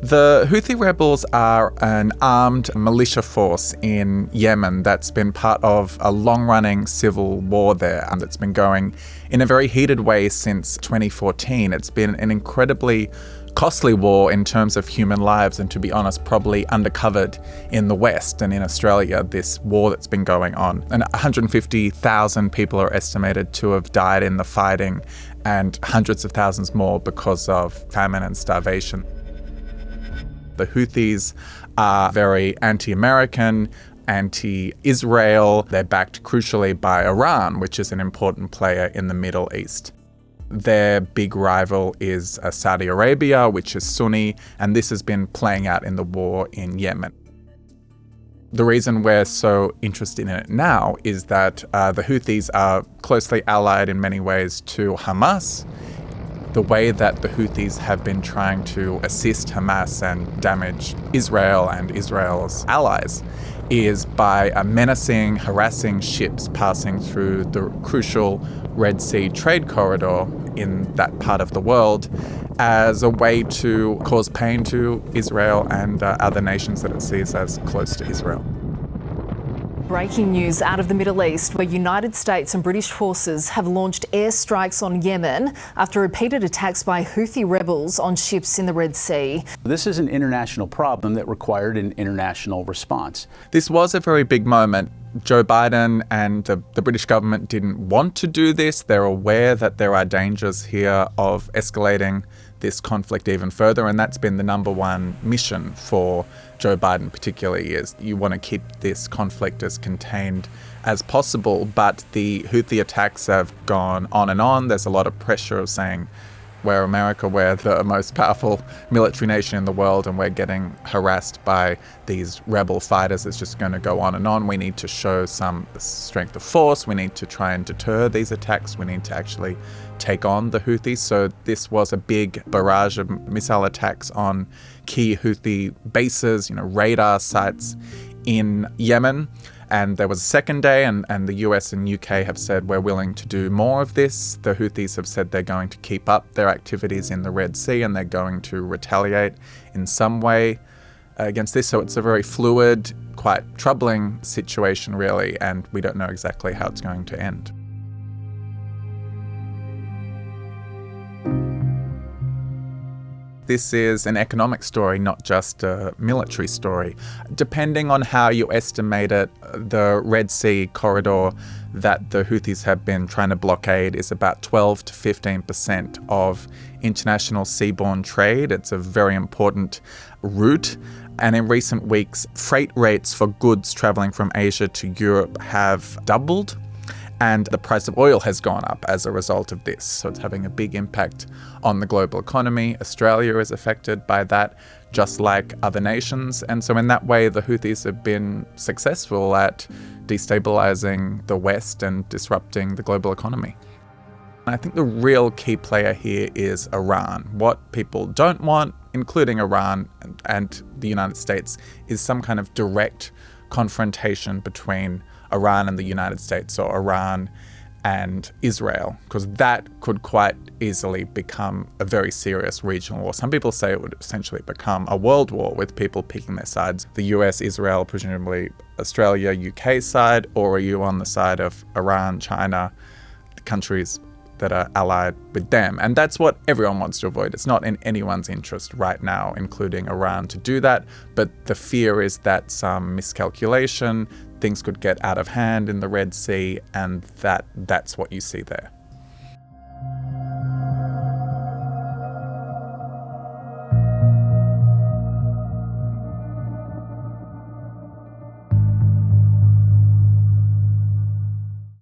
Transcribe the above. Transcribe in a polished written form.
The Houthi rebels are an armed militia force in Yemen that's been part of a long-running civil war there that's been going in a very heated way since 2014. It's been an incredibly costly war in terms of human lives and, to be honest, probably undercovered in the West and in Australia, this war that's been going on. And 150,000 people are estimated to have died in the fighting and hundreds of thousands more because of famine and starvation. The Houthis are very anti-American, anti-Israel. They're backed crucially by Iran, which is an important player in the Middle East. Their big rival is Saudi Arabia, which is Sunni, and this has been playing out in the war in Yemen. The reason we're so interested in it now is that the Houthis are closely allied in many ways to Hamas. The way that the Houthis have been trying to assist Hamas and damage Israel and Israel's allies is by menacing, harassing ships passing through the crucial Red Sea trade corridor in that part of the world as a way to cause pain to Israel and other nations that it sees as close to Israel. Breaking news out of the Middle East, where United States and British forces have launched airstrikes on Yemen after repeated attacks by Houthi rebels on ships in the Red Sea. This is an international problem that required an international response. This was a very big moment. Joe Biden and the British government didn't want to do this. They're aware that there are dangers here of escalating this conflict even further, and that's been the number one mission for Joe Biden particularly, is you want to keep this conflict as contained as possible. But the Houthi attacks have gone on and on. There's a lot of pressure of saying, we're America, we're the most powerful military nation in the world, and we're getting harassed by these rebel fighters. It's just going to go on and on. We need to show some strength of force. We need to try and deter these attacks. We need to actually take on the Houthis. So this was a big barrage of missile attacks on key Houthi bases, radar sites in Yemen. And there was a second day, and the US and UK have said we're willing to do more of this. The Houthis have said they're going to keep up their activities in the Red Sea and they're going to retaliate in some way against this. So it's a very fluid, quite troubling situation, really, and we don't know exactly how it's going to end. This is an economic story, not just a military story. Depending on how you estimate it, the Red Sea corridor that the Houthis have been trying to blockade is about 12 to 15% of international seaborne trade. It's a very important route. And in recent weeks, freight rates for goods traveling from Asia to Europe have doubled. And the price of oil has gone up as a result of this. So it's having a big impact on the global economy. Australia is affected by that, just like other nations. And so in that way, the Houthis have been successful at destabilizing the West and disrupting the global economy. I think the real key player here is Iran. What people don't want, including Iran and the United States, is some kind of direct confrontation between Iran and the United States, or Iran and Israel, because that could quite easily become a very serious regional war. Some people say it would essentially become a world war with people picking their sides. The US, Israel, presumably Australia, UK side, or are you on the side of Iran, China, the countries that are allied with them? And that's what everyone wants to avoid. It's not in anyone's interest right now, including Iran, to do that. But the fear is that some miscalculation, things could get out of hand in the Red Sea, and that's what you see there.